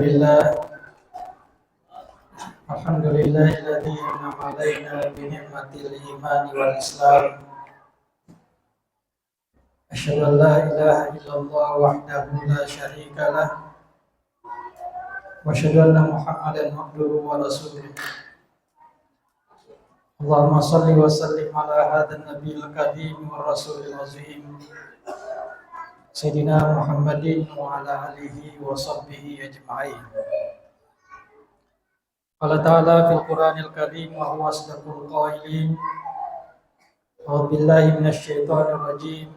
Alhamdulillah, alhamdulillahilladzi an'ama 'alaina bi ni'matil imani wal islam. Asyhadu an la ilaha illallah wahdahu la syarika lah wa asyhadu anna Muhammadan abduhu wa rasuluh. Allahumma shalli wa sallim ala hadzal nabiyil karim wa rasulil azim. Sayyidina Muhammadin wa ala alihi wa sahbihi ajma'in. Allah Ta'ala fil Qur'anil Karim wa huwa asdaqul qailin. A'udzu billahi minasy syaithanir rajim.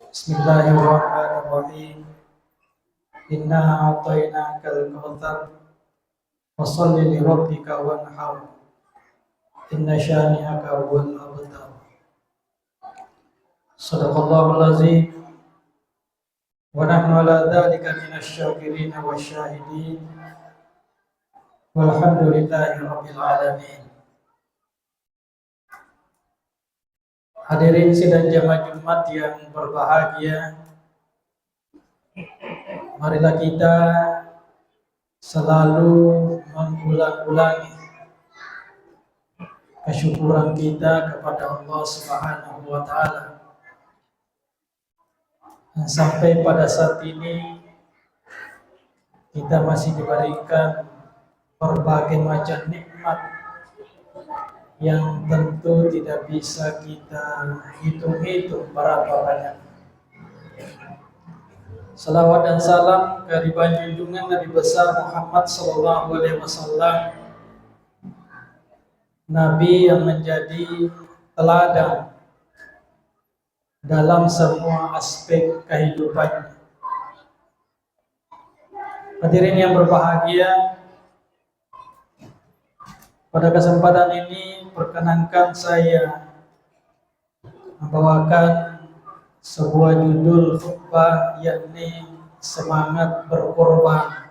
Bismillahirrahmanirrahim. Inna a'tainakal kautsar fasholli li rabbika wanhar. Inna syani'aka huwal abtar. Shadaqallahul azim. Wa nahnu ala dzalika minasy syakirin wasyahidin. Walhamdulillahi rabbil alamin. Hadirin sidang jamaah Jumat yang berbahagia, marilah kita selalu mengulang-ulangi kesyukuran kita kepada Allah Subhanahu wa taala. Sampai pada saat ini kita masih diberikan berbagai macam nikmat yang tentu tidak bisa kita hitung-hitung berapa banyak. Salawat dan salam kehadiran junjungan Nabi besar Muhammad sallallahu alaihi wasallam, Nabi yang menjadi teladan dalam semua aspek kehidupannya. Hadirin yang berbahagia, pada kesempatan ini perkenankan saya membawakan sebuah judul khutbah, yakni semangat berkorban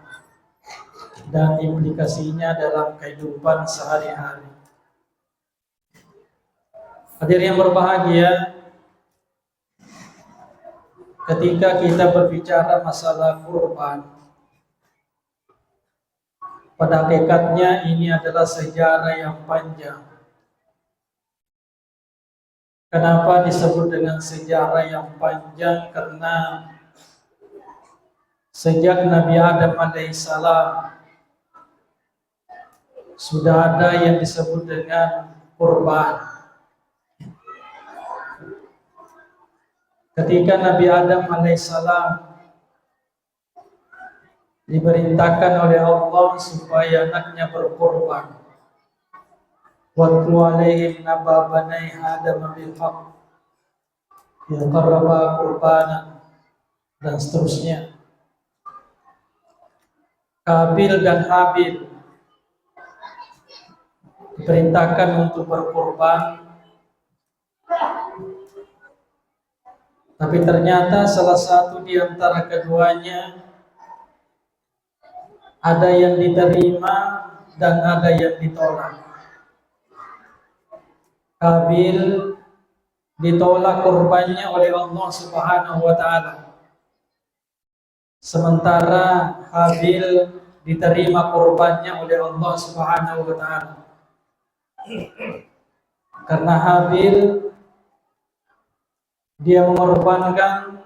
dan implikasinya dalam kehidupan sehari-hari. Hadirin yang berbahagia, ketika kita berbicara masalah kurban, pada hakikatnya ini adalah sejarah yang panjang. Kenapa disebut dengan sejarah yang panjang? Karena sejak Nabi Adam alaihissalam sudah ada yang disebut dengan kurban. Ketika Nabi Adam alaihissalam diperintahkan oleh Allah supaya anaknya berkorban, watlu alaihim naba banai Adam bil haqq yang qarraba qurbanan, dan seterusnya. Kabil dan Habil diperintahkan untuk berkorban, tapi ternyata salah satu di antara keduanya ada yang diterima dan ada yang ditolak. Kabil ditolak korbannya oleh Allah Subhanahu wa taala, sementara Habil diterima korbannya oleh Allah Subhanahu wa taala. Karena Habil dia mengorbankan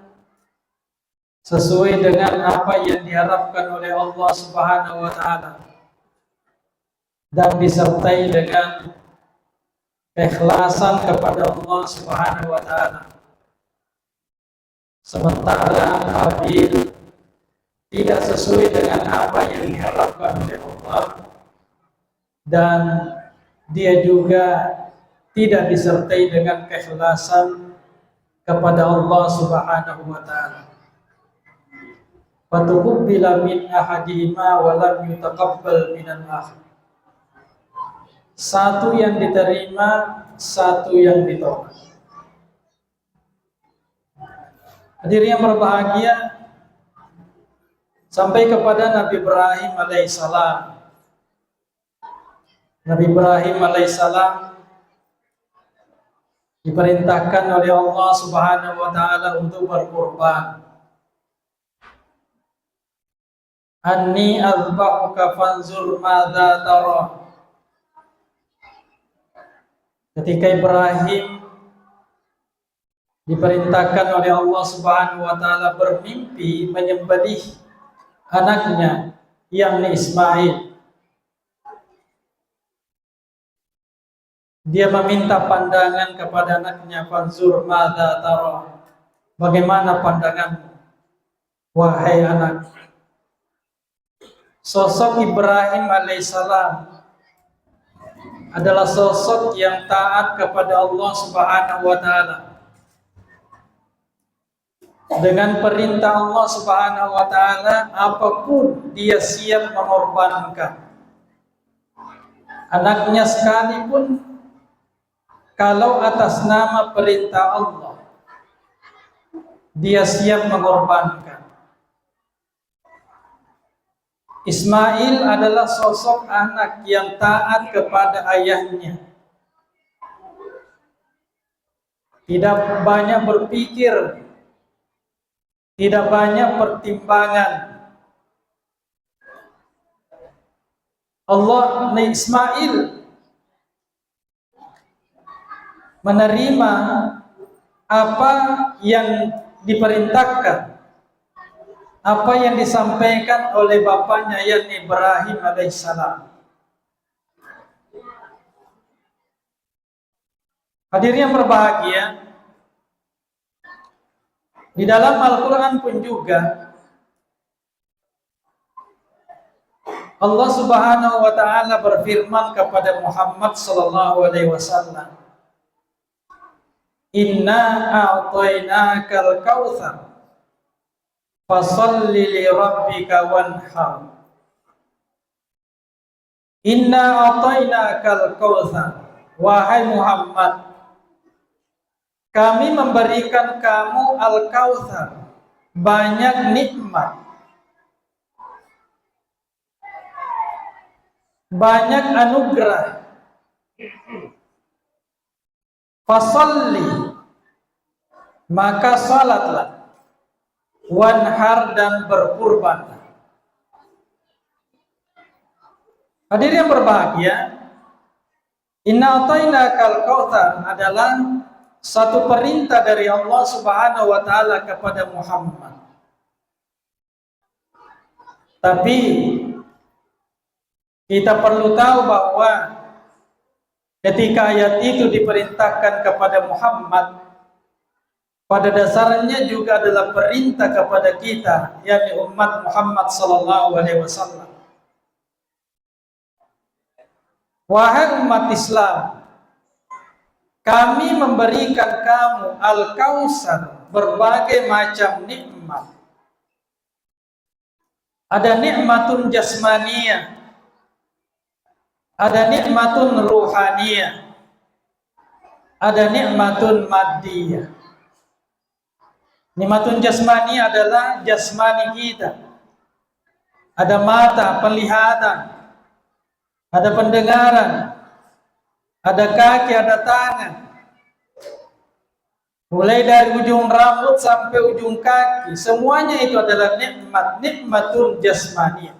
sesuai dengan apa yang diharapkan oleh Allah Subhanahu wa taala dan disertai dengan keikhlasan kepada Allah Subhanahu wa taala. Sementara Habil tidak sesuai dengan apa yang diharapkan oleh Allah dan dia juga tidak disertai dengan keikhlasan kepada Allah Subhanahu wa taala. Fatuqbila min ahadihima wa lam yutaqabbal minan akhar. Satu yang diterima, satu yang ditolak. Hadirin yang berbahagia, sampai kepada Nabi Ibrahim alaihissalam. Nabi Ibrahim alaihissalam diperintahkan oleh Allah Subhanahu wa taala untuk berkorban. Anni azbahuka fanzur madza tara. Ketika Ibrahim diperintahkan oleh Allah Subhanahu wa taala bermimpi menyembelih anaknya yakni Ismail, dia meminta pandangan kepada anaknya, fanzur madza tara, bagaimana pandanganmu wahai anak. Sosok Ibrahim alaihissalam adalah sosok yang taat kepada Allah Subhanahu wa taala. Dengan perintah Allah Subhanahu wa taala, apapun dia siap mengorbankan. Anaknya sekalipun kalau atas nama perintah Allah, dia siap mengorbankan. Ismail adalah sosok anak yang taat kepada ayahnya. Tidak banyak berpikir, tidak banyak pertimbangan. Ismail menerima apa yang diperintahkan, apa yang disampaikan oleh bapaknya yakni Ibrahim alaihissalam. Hadirin yang berbahagia, di dalam Al-Quran pun juga Allah Subhanahu wa taala berfirman kepada Muhammad sallallahu alaihi wasallam, "Inna a'tainakal kautsar fasholli li rabbika wanhar." Inna a'tainakal kautsar, wahai Muhammad, kami memberikan kamu al-kautsar, banyak nikmat, banyak anugerah. Fasholli, maka salatlah, wanhar, dan berkurban. Hadirin yang berbahagia, inna a'tainakal kautsar adalah satu perintah dari Allah Subhanahu wa taala kepada Muhammad. Tapi kita perlu tahu bahwa ketika ayat itu diperintahkan kepada Muhammad, pada dasarnya juga adalah perintah kepada kita, yakni umat Muhammad sallallahu alaihi wasallam. Wahai umat Islam, kami memberikan kamu al-kautsar, berbagai macam nikmat. Ada nikmatun jasmaniyah, ada nikmatun ruhaniyah, ada nikmatun maddiyah. Nikmatun jasmani adalah jasmani kita. Ada mata, penglihatan, ada pendengaran, ada kaki, ada tangan. Mulai dari ujung rambut sampai ujung kaki, semuanya itu adalah nikmat, nikmatun jasmaniyah.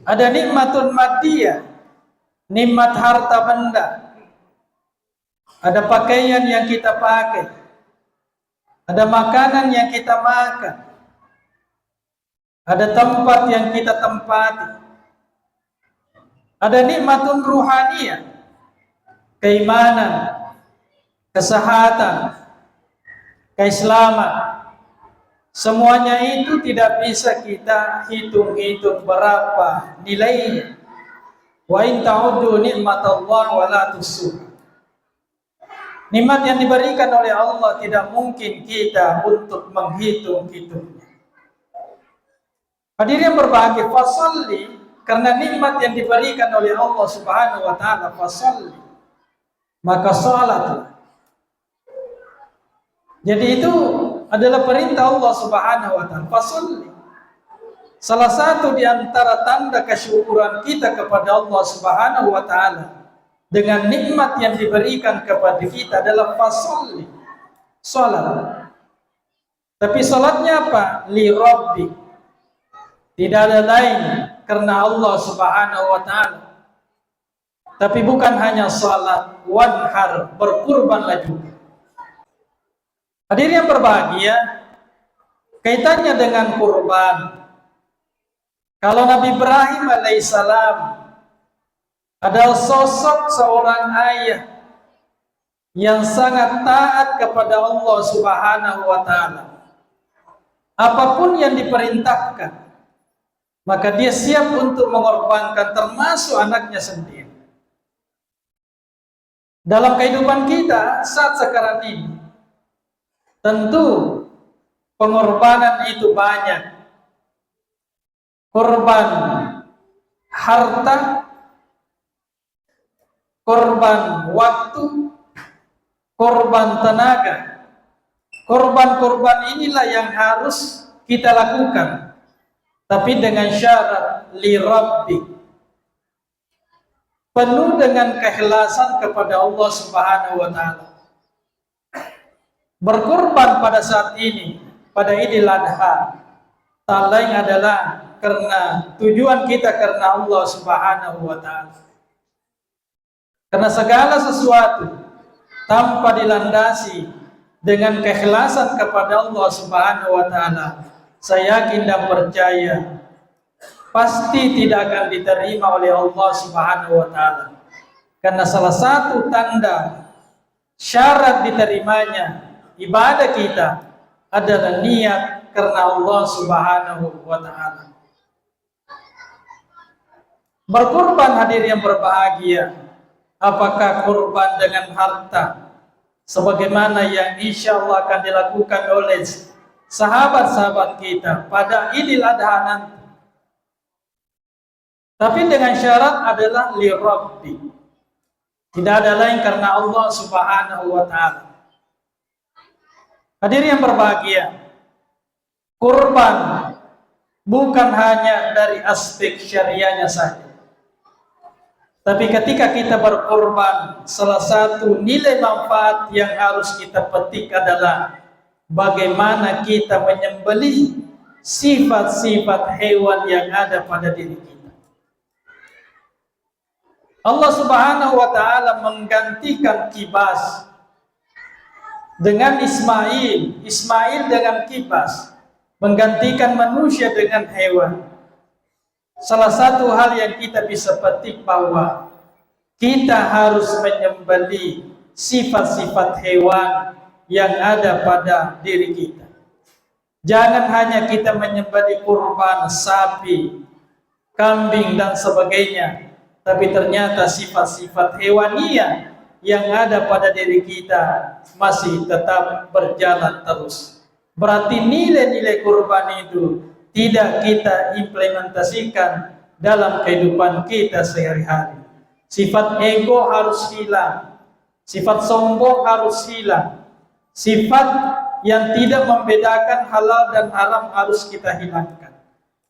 Ada nikmatun maddiyah, nikmat harta benda. Ada pakaian yang kita pakai, ada makanan yang kita makan, ada tempat yang kita tempati. Ada nikmatun ruhaniyah, keimanan, kesehatan, keislaman. Semuanya itu tidak bisa kita hitung-hitung berapa nilainya. Wa in ta'uddu ni'matallahi wa la tuhsuha. Nikmat yang diberikan oleh Allah tidak mungkin kita untuk menghitung-hitungnya. Hadirin yang berbahagia, fasholli, karena nikmat yang diberikan oleh Allah Subhanahu wa taala, fasholli, maka salatlah. Jadi itu adalah perintah Allah Subhanahu wa taala, fasholli. Salah satu di antara tanda kesyukuran kita kepada Allah Subhanahu wa taala dengan nikmat yang diberikan kepada kita adalah fasholli, salat. Tapi salatnya apa? Li rabbi, Tidak ada lain karena Allah Subhanahu wa taala. Tapi bukan hanya salat, wanhar, berkurbanlah juga. Hadirin yang berbahagia, kaitannya dengan kurban. Kalau Nabi Ibrahim alaihissalam adalah sosok seorang ayah yang sangat taat kepada Allah Subhanahu wa taala. Apapun yang diperintahkan, maka dia siap untuk mengorbankan, termasuk anaknya sendiri. Dalam kehidupan kita saat sekarang ini, tentu pengorbanan itu banyak. Korban harta, korban waktu, korban tenaga. Korban-korban inilah yang harus kita lakukan, tapi dengan syarat li rabbi, penuh dengan keikhlasan kepada Allah Subhanahu wa taala. Berkorban pada saat ini, pada Idul Adha, tak lain adalah karena tujuan kita karena Allah Subhanahu wa taala. Karena segala sesuatu tanpa dilandasi dengan keikhlasan kepada Allah Subhanahu wa taala, saya yakin dan percaya pasti tidak akan diterima oleh Allah Subhanahu wa taala. Karena salah satu tanda syarat diterimanya ibadah kita adalah niat karena Allah Subhanahu wa taala. Berkorban, hadir yang berbahagia, apakah kurban dengan harta sebagaimana yang insya Allah akan dilakukan oleh sahabat-sahabat kita pada Idul Adha nanti, tapi dengan syarat adalah li rabbi, tidak ada lain karena Allah Subhanahu wa taala. Hadir yang berbahagia, kurban bukan hanya dari aspek syariahnya saja, tapi ketika kita berkorban, salah satu nilai manfaat yang harus kita petik adalah bagaimana kita menyembelih sifat-sifat hewan yang ada pada diri kita. Allah Subhanahu wa taala menggantikan kibas dengan Ismail, Ismail dengan kibas, menggantikan manusia dengan hewan. Salah satu hal yang kita bisa petik bahwa kita harus menyembelih sifat-sifat hewan yang ada pada diri kita. Jangan hanya kita menyembelih kurban sapi, kambing dan sebagainya, tapi ternyata sifat-sifat hewaniah yang ada pada diri kita masih tetap berjalan terus. Berarti nilai-nilai kurban itu tidak kita implementasikan dalam kehidupan kita sehari-hari. Sifat ego harus hilang, sifat sombong harus hilang, sifat yang tidak membedakan halal dan haram harus kita hilangkan.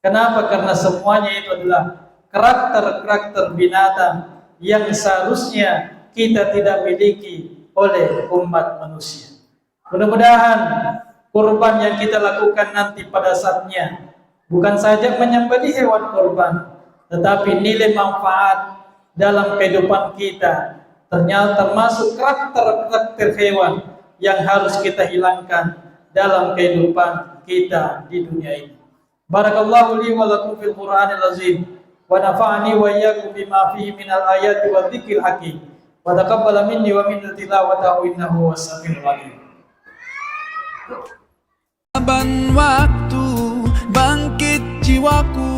Kenapa? Karena semuanya itu adalah karakter-karakter binatang yang seharusnya kita tidak miliki oleh umat manusia. Mudah-mudahan kurban yang kita lakukan nanti pada saatnya bukan saja menyembelih hewan kurban, tetapi nilai manfaat dalam kehidupan kita, ternyata termasuk karakter-karakter hewan yang harus kita hilangkan dalam kehidupan kita di dunia ini. Barakallahu li wa lakum fil Qur'anil azim, wa nafa'ani wa iyyakum bima fihi minal ayati wa dzikril hakim, wa taqabbala minni wa minna tilawatahu innahu was-sami'ul 'alim. Waktu bangkit jiwaku